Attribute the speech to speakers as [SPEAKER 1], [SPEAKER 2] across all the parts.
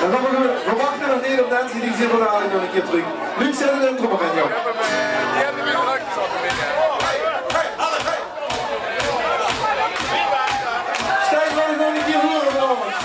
[SPEAKER 1] En dan we wachten nog niet op mensen die zich van Arie nog een keer terug. Luc, zet het intro maar in, joh.
[SPEAKER 2] Die hebben weer geluid binnen.
[SPEAKER 1] Stijn, wil ik nog een keer horen, jongens.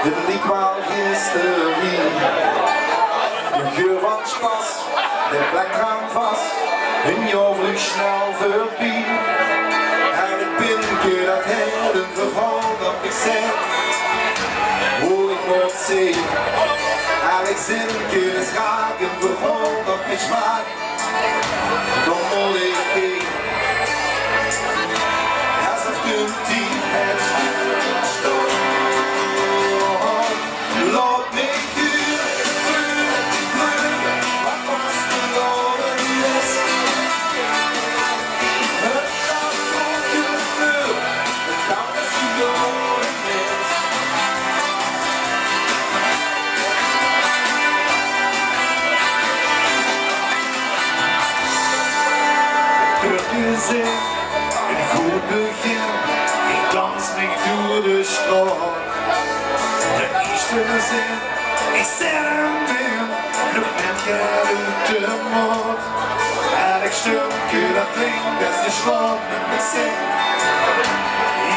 [SPEAKER 1] De liquaal hysterie, de geur van spas, de plek aan vast, en jou vlug snel voorbij. En het pinkje dat heden verhaal dat ik zeg, hoe ik moet zien. En ik zinke de schaken verhaal dat ik smaak, dan moet ik heen. Alsof de tien het stoot. Een goed begin, ik dans me door de straat. De eerste zin, ik zet hem in, nog net gaat uit de maat. Elk stukje dat klinkt, dat is de slag met me zin.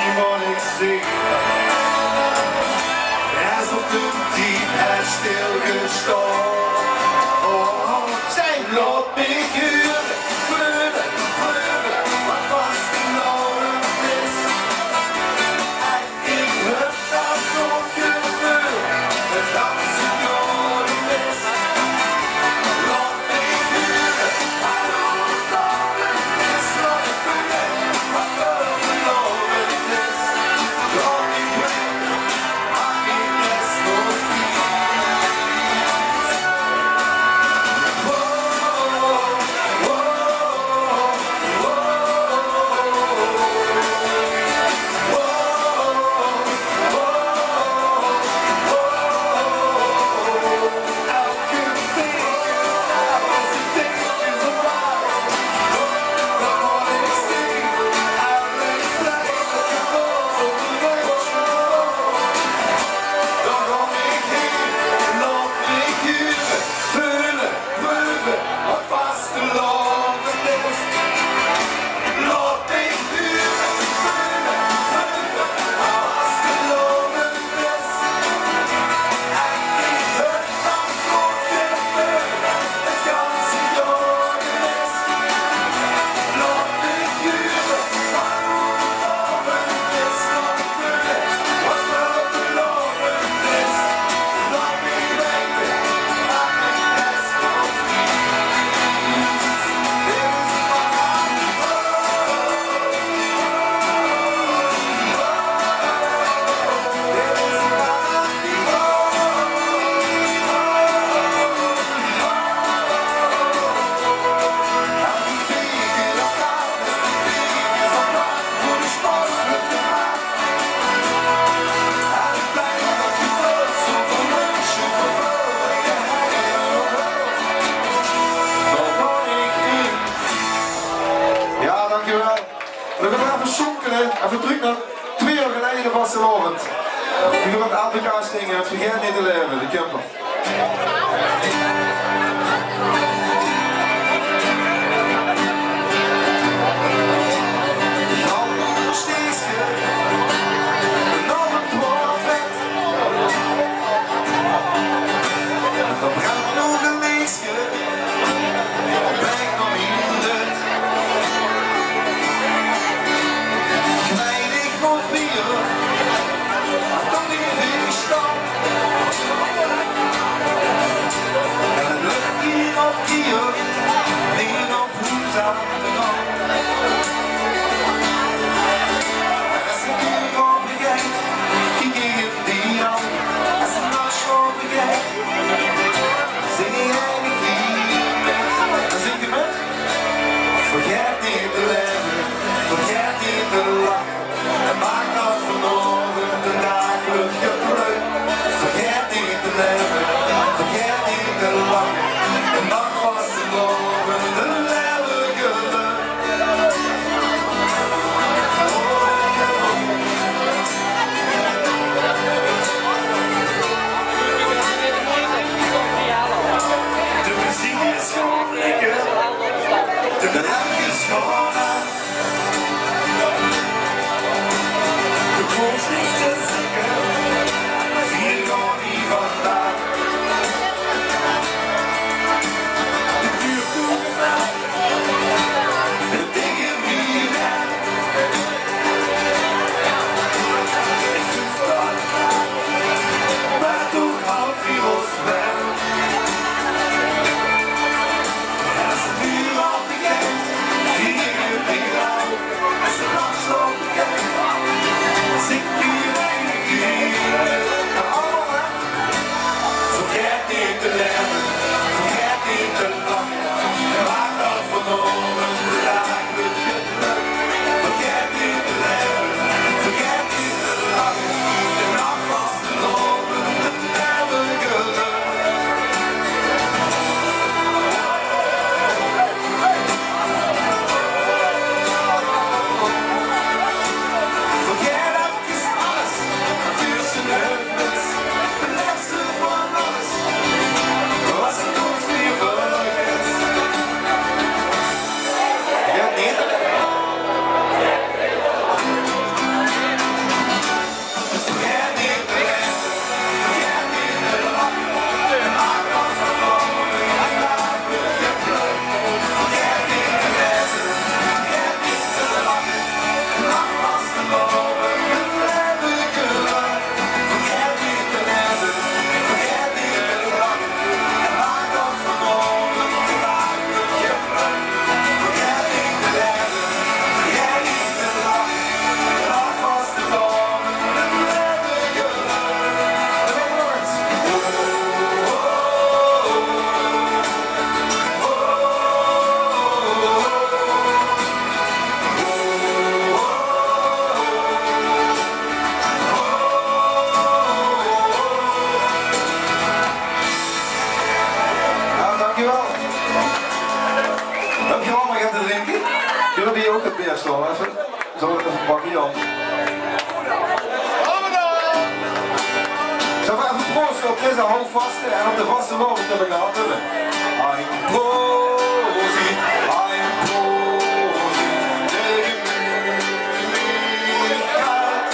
[SPEAKER 1] Iemand ik zing, alsof de diep het stilgestaan. Oh, zij laat me huren. schonkelen, even terug naar 2 jaar geleden vastelovend. Die gaan het Afrikaans zingen, het vergeet niet te leven, de camper. Jullie die ook het best wel even. Zal ik even pakken, Jan? Zal ik even proosten op deze hoofdvaste en op de vaste morgen dat ik gehad hebben. Ein Prosit, ein Prosit, der Gemütlichkeit.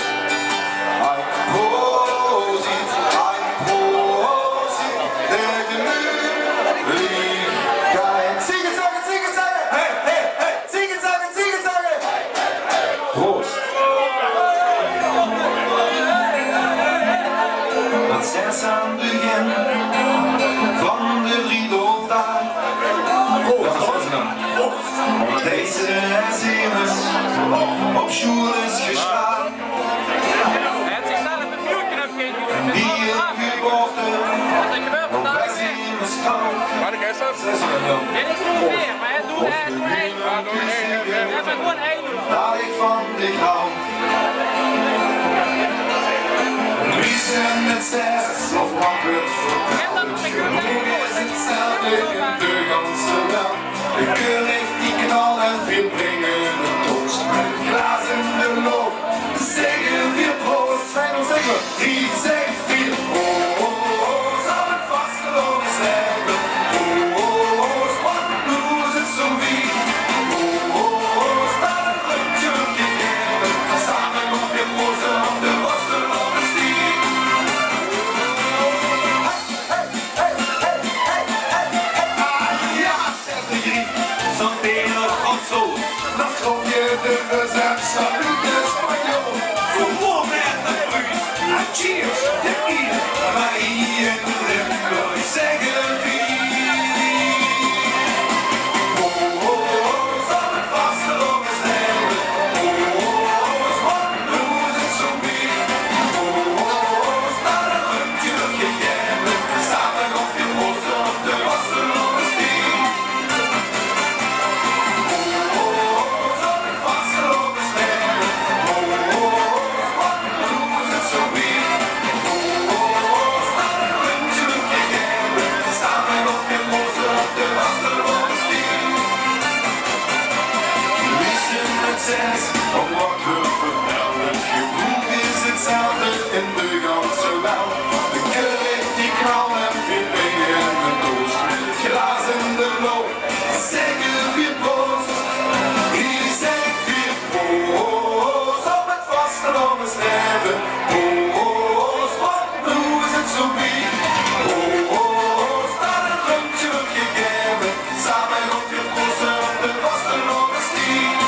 [SPEAKER 1] Ein Prosit, der Gemütlichkeit. Zing het, zang het, zing het, zang het! Hey, hey, hey! Zing het, zang het, zing het, zang het! Proost! Dat zes aan het begin van de Riedeldaad. Deze herzieners op school is gestaan. En die in geboorte op weg in de strand.
[SPEAKER 2] Maar de gisteren?
[SPEAKER 3] Dit is niet meer, maar het doet echt één. Het is gewoon één.
[SPEAKER 1] Dat ik van dich hou. Riezen met zes of wakker vertrouwen. Is hetzelfde in de ganse wereld. De keur heeft die knal en veel brengen de toast. Met glazen het zo. Dan schop je de recept, salut Espanol. Voor more met de bruis. En cheers, de ier. Maar hier in de limburg zeggen wie. Om wat we vermelden, je broek is hetzelfde in de ganse wel. De curry die knal en filet en de toast. Glaas in de loop, zeggen weer proost. Hier zegt weer proost op het vasteland sterven. Proost, wat nu is het zo wie. Proost, naar een rondje wordt gegeven. Samen op je proosten op de vasteland stier.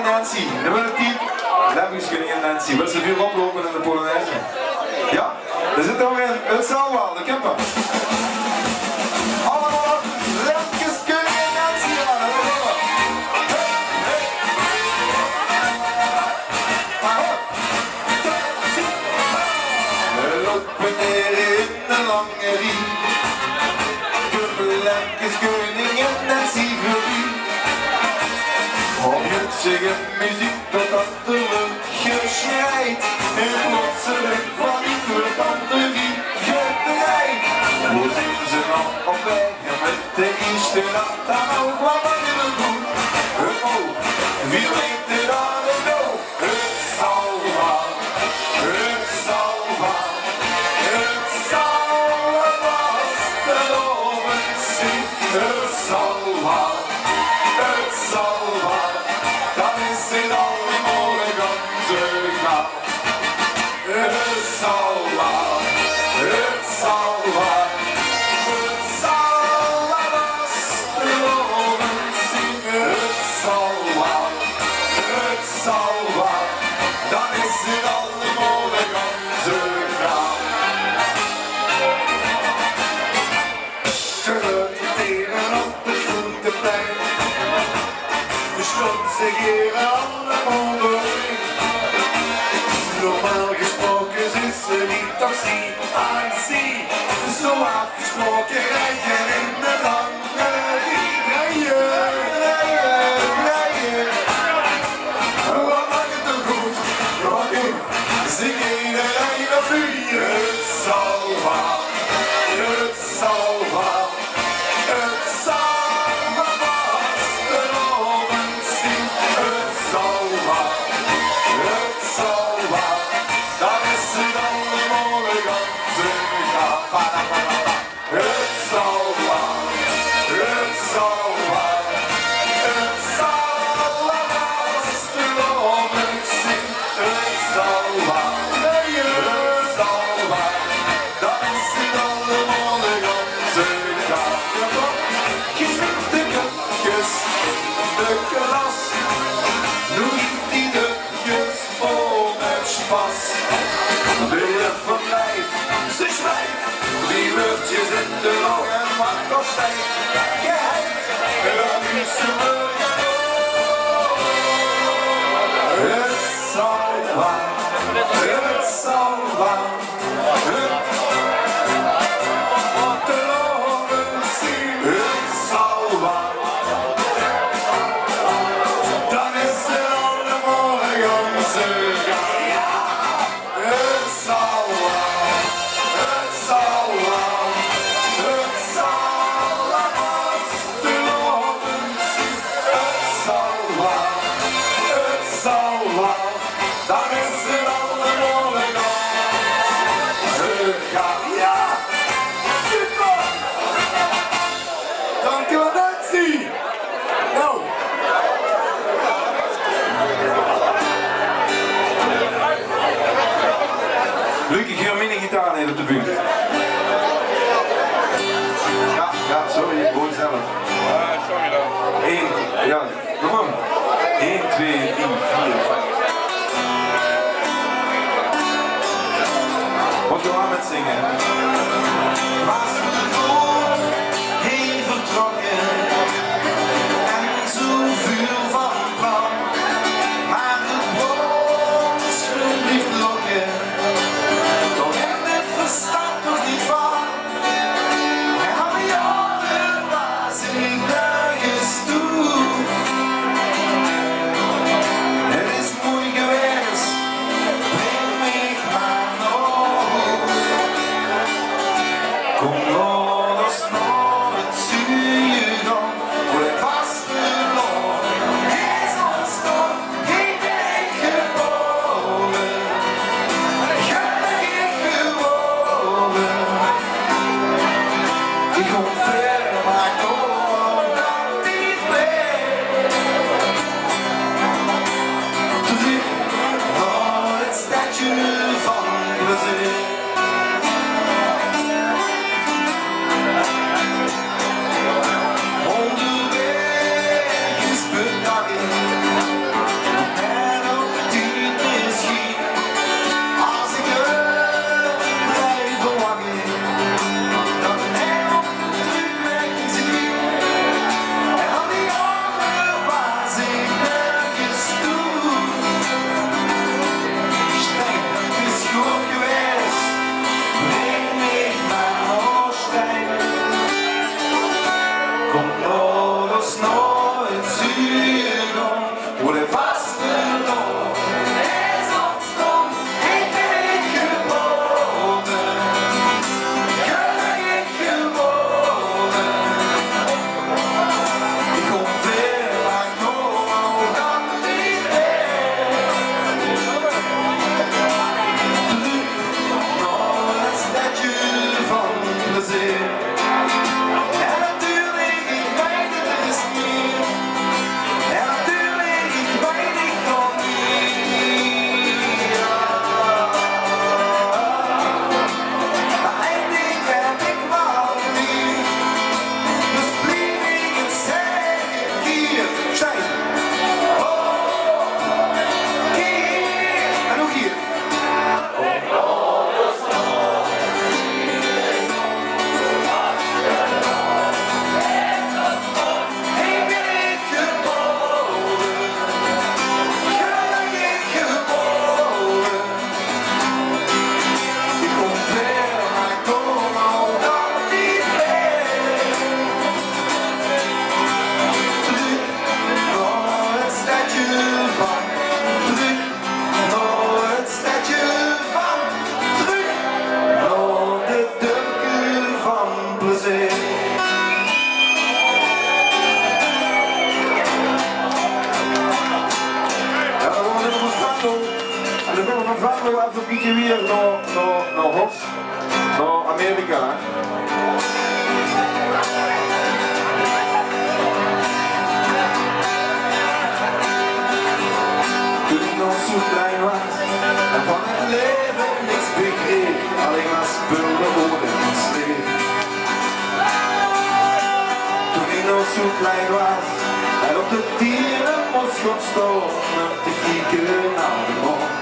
[SPEAKER 1] Nancy, nummer 10, Lemmingskoningin Nancy. Wil ze veel oplopen in de Polonaise? Ja? Er zit nog in het Zaalwaal, de Kemper. Allemaal Lemmingskoningin Nancy aan. We lopen neer in de lange rie. De Lemmingskoningin Nancy voor wie. Op het zingen muziek totdat de lucht geschrijt. En plotseling van die verbanderie gedraaid. Hoe zitten ze dan op weg en met de eerste nacht dan ook wat anderen doen? Wie weet het aan het dood? Het zal wel, het zal wel, het zal vast de loven zien. Het zal wel, het zal wel. Dan is het allemaal een ganse gauw. Het zal wel, het zal wel, het zal vast de loven zien. Het zal wel, het zal wel. Dan is het allemaal een ganse gauw. Terug tegen op het groenteplein. Ze geren allemaal doorheen. Normaal gesproken is ze niet toch zie, I see. Zo afgesproken rijden in de lange rie. Rijden, rijden, rijden. Wat maakt het toch goed? Wat in? Zing iedereen of u? Het zal wel, het zal wel, het zal wel. In de long en maakt nog steeds geheid. Het zal wel, het zal wel, wat de longen zien. Het zal wel, 1, 2, 3, 4, 5. Moet je aan met zingen? Was de boot heen vertrokken en zoveel van plan, maar de brons niet lokken, toch heb het verstand nog niet van. En al die jaren was ik nergens toe. Het is mooi geweest, breng mij maar nog. Kom nog eens naar het zuiden, voor het vasteland is ons nog geen week geboren. Gelukkig geboren. Ik kom ver, maar ik kom nog niet mee. Terug naar het stadje van plezier. Onderweg is bedakken en ook dit misschien. Als ik er blijf verwachten, dat hij op de terugweg zie. En al die jaren was ik nergens toe. Stijn, het is goed geweest, breng mij maar naar Stijn. Kom nog eens naar het zuiden, voor de vasteland is ons nog geen week geboren. Gelukkig geboren. Ik kom ver, maar ik kom nog niet mee. Terug naar het stadje van plezier. En natuurlijk, ik weet het is niet. En natuurlijk, ik weet het nog niet. Maar één ding heb ik wel niet. Dus blijf ik het zeggen hier. Stijn. Oh, hier. En ook hier. Ik ben geboren, gelukkig geboren. Ik kom ver, maar ik kom al nog niet mee. Terug naar het stadje van, terug naar het stadje van, terug naar de dunkel van plezier. Ja, we wonen op een Venlo. En dan gaan we van Venlo even een beetje weer naar Hos, naar Amerika. Hè. Toen ik nog zo klein was en van het leven niks begreep, alleen maar spullen over en sleep. Toen ik nog zo klein was en op de dieren moest gaan staan om te kijken naar de maan.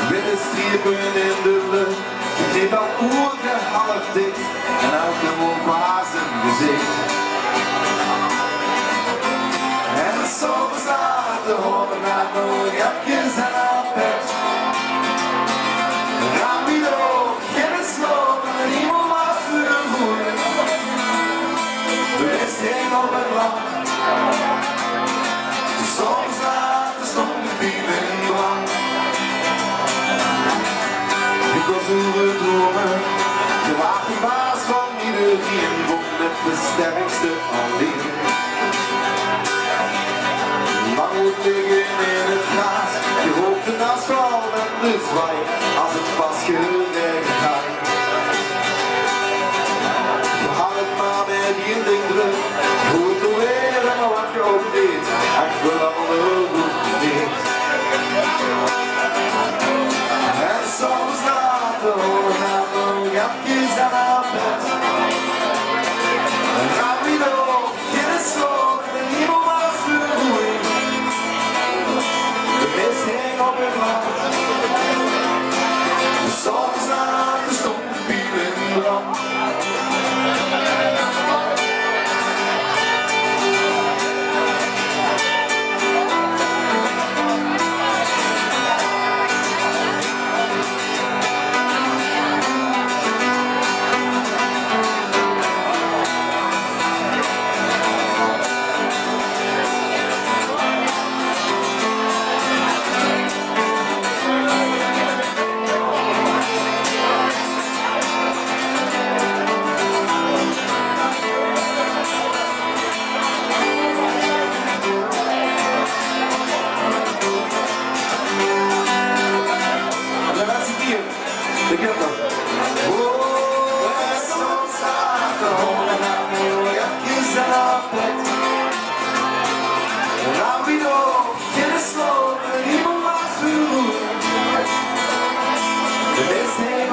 [SPEAKER 1] Witte strepen in de lucht, ik deed al ogen half dicht en elke mond was een gezicht. En soms later horen naar nog japjes en aan bed. Raam weer op, geen sloop en niemand was vervoerd. De rest hing op het land. Soms later stond de biel in brand. Ik was dromen, je was de baas van iedereen, vond het de sterkste alleen. Lang moet liggen in het gras, je hoopt een asfalt en de zwaai, als het pas geregend had. Je had het maar met je ding druk, goed te leren wat je ook deed, en verander goed niet. En soms later horen naar nog japjes en aan bed. Raam weer op, geen sloop en niemand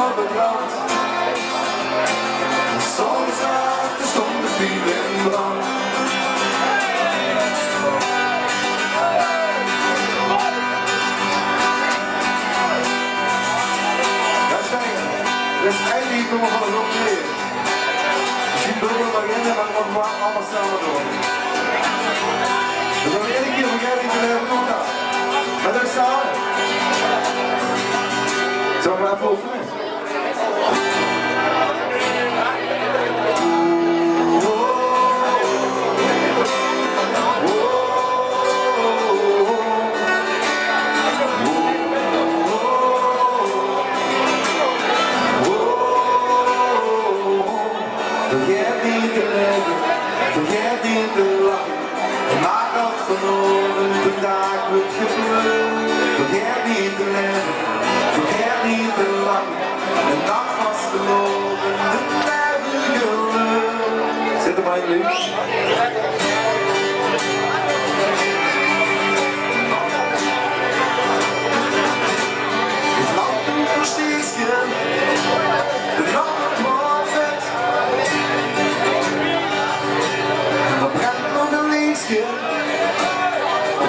[SPEAKER 1] op het land. De zon zat, er stond de biel in brand. Dat is eigenlijk nog van een hoop meer. Misschien bedoelen we beginnen, maar nog maar allemaal samen door. We gaan één keer vergeten te hebben nog dat. Maar dat is samen. Zullen we maar even oefenen? Vergeet niet te leven, vergeet niet te lachen. Maak dat verloren, vandaag wordt gevlucht. Vergeet niet te leven, vergeet niet te lachen. De nacht was verloren, de blijven geluk. Zet hem maar in links. Het land doet nog steeds geen, de nacht wordt het. Op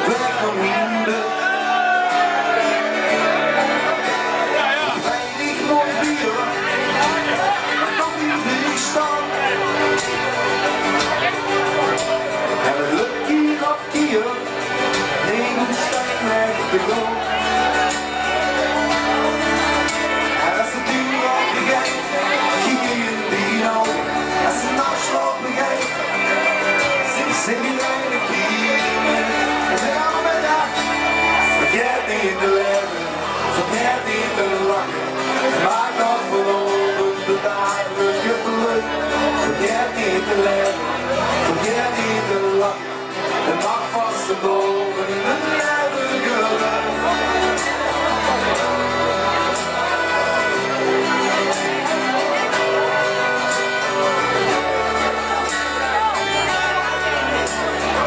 [SPEAKER 1] weg naar minder. Weinig nog bier, maar nog niet weerstand. En het lukt hier op keer, nee, hoe stijgt mij de grond. En als het duur op begrijpt, kijk je in die ogen. Als het afslag begrijpt, zing je een keer. En dan met dat, vergeet niet te leven, vergeet niet te lachen. Maak dat verloren, de dagen geluk. Vergeet niet te leven, vergeet niet te lachen. De nacht was verloren, de blijven geluk.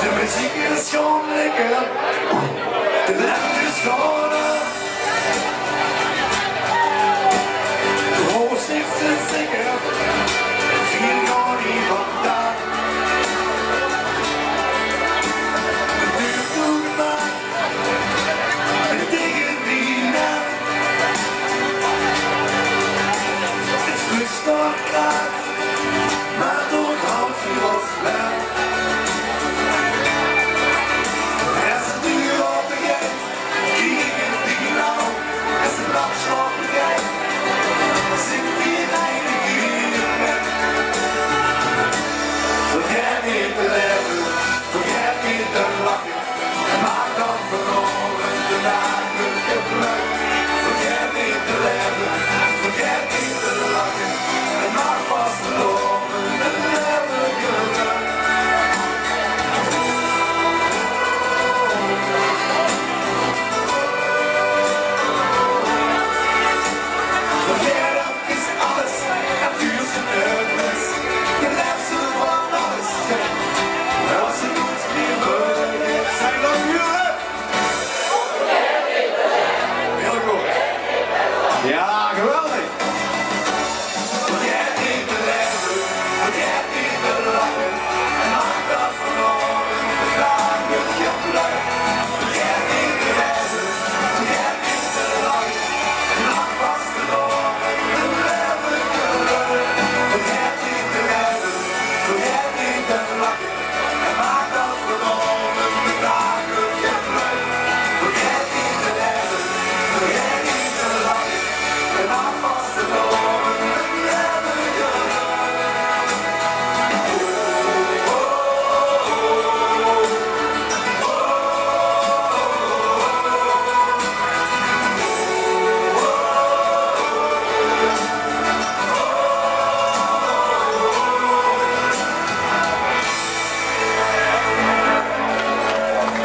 [SPEAKER 1] De muziek is gewoon lekker, de lucht is gewoon de hoogst heeft te zeggen, viel gewoon niet vandaan. De deur toegemaakt, en tegen die nacht. Het vlucht wordt klaar, maar toch houdt je ons blij. Vergeet niet te leven, vergeet niet te lachen. Maak dan verloren, de dagen geluk. Vergeet niet te leven, vergeet niet te lachen. En maak vast verloren, de dagen geluk. Vergeet dat is alles, en duurste neus. Je blijft zo van alles. Als je niets meer vergeet, zijn dan jullie. Heel goed. Ja, geweldig. Vergeet niet te leven, vergeet niet te lachen. En maak dat verloren, de dagen geluk. Vergeet niet te leven, vergeet niet te lachen. En maak vast verloren, de leven geluk. Vergeet niet te leven, vergeet niet te lachen. En maak dat verloren, de dagen geluk. Vergeet niet te leven, vergeet niet te lachen. En maak vast verloren, de leven geluk.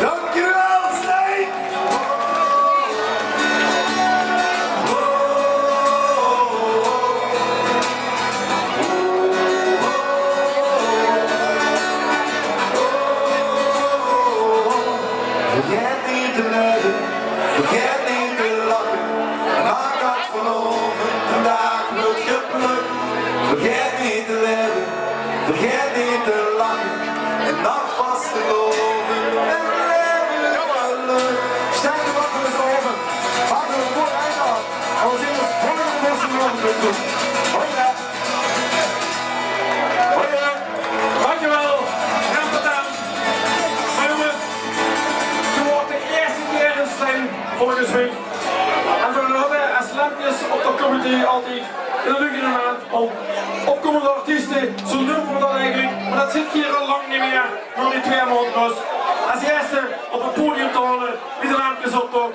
[SPEAKER 1] Dankjewel, Stijn! Vergeet niet te leven, vergeet niet te lachen. En maak dat verloren vandaag. geluk. Vergeet niet te leven, vergeet niet te lachen. En dan vast te geloven. En leven geluk. Stijg er wat voor de oven. Maak er een mooi einde aan. En we zien ons volgende bos in de doen. Hoi ja. Hoi ja.
[SPEAKER 3] Dankjewel. Gaan we dan. Maar jongens, het wordt de eerste keer een stem volgens mij. En we hebben als lampjes op de comedy altijd in de lucht in de maand om opkomende artiesten, zo doen we dat eigenlijk, maar dat zit hier al lang niet meer, nog niet 2 maanden dus. Als eerste op het podium te halen, met de lampjes op toch.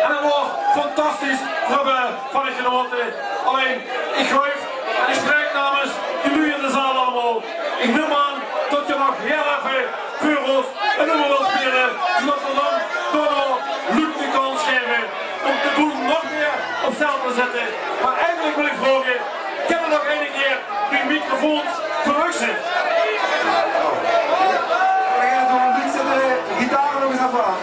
[SPEAKER 3] En dat wordt fantastisch, we hebben van het genoten. Alleen, ik geef en ik spreek namens jullie in de zaal allemaal. Ik noem aan dat je nog heel even voor ons een nummer wilt spelen, zodat we dan door Luc de kans geven om de boel nog meer op stel te zetten. Maar eigenlijk wil ik vragen, kan er nog één keer die microfoon verrukken?
[SPEAKER 1] We gaan doen een beetje de gitaar nog eens even aan.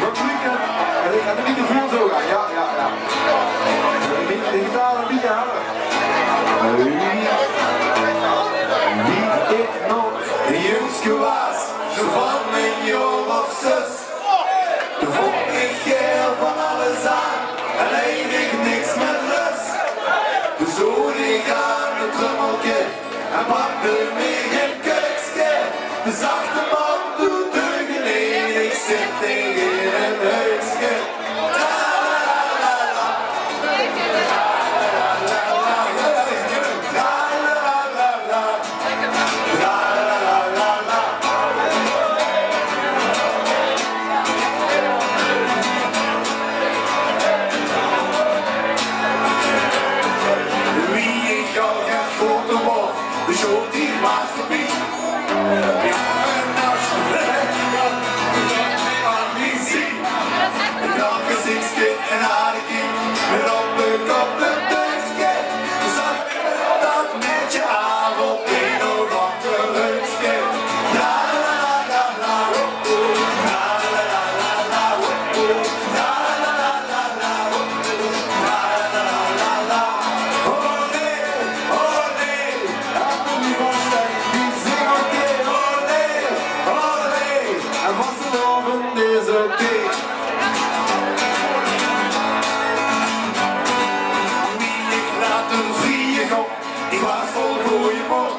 [SPEAKER 1] Wat klikken. En ik ga de microfoon zo gaan. Ja, ja, ja. De gitaar een beetje harder. Wie ik nog de jongste was, zo van mijn jong of zus. Toen vond ik heel van alles aan en eigenlijk niks met rust. Dus zoon ik aan het trummeltje en pakte mij geen kuksje. De zachte man doet deugen in, ik zit tegen een huisje. De show die was voorbij. Ja, en als je weg kan, dan kan je niet zien. Ik had gezichtje en haartje, weer op de kop de deukje. Dus zag ik dat netje aan op een of ander leukje. La la la la la, la la la la la, la la la la la, la la la la. Oh nee, oh nee. En vastelovend is oké. Wie ik laat een vlieg op, ik was vol goeie mond.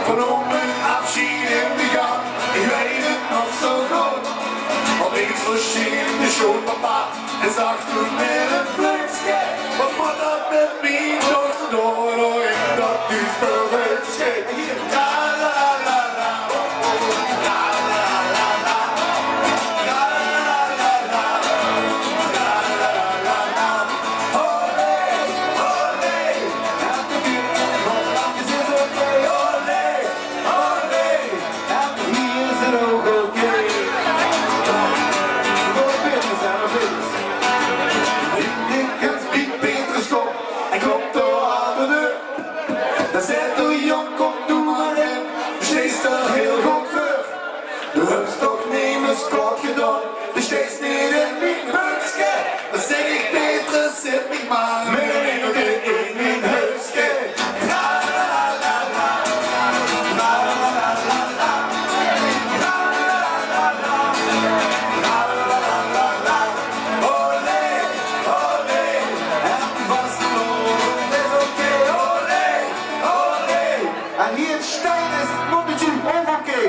[SPEAKER 1] Van om mijn afschied in de gang, ik weet het nog zo goed. Opeens verscheen de showpapa en zag toen met een blikje. Wat moet dat met mijn dochter door in dat duister huisje? La la la la, la la la la, la la la la, la la la la. Oh nee, oh nee, en de buurt van de lampjes is oké. Oh nee, en hier is het ook oké. Voor de buurt zijn we feest. Ik Piet Peterskop en komt door aan de deur. Dan zegt de jong, kom toe maar in, steeds er heel goed voor. De hupstok nemen is kort gedaan, dus steeds niet in mijn huisje. Dan zeg ik Peter, zit niet maar midden in mijn huisje. La la la la, la la la la la, la la la la, la la la la. Oh nee, oh nee, en vastelovend is oké. Oh nee, oh nee, en hier in Stijn is het nog niet zo oké.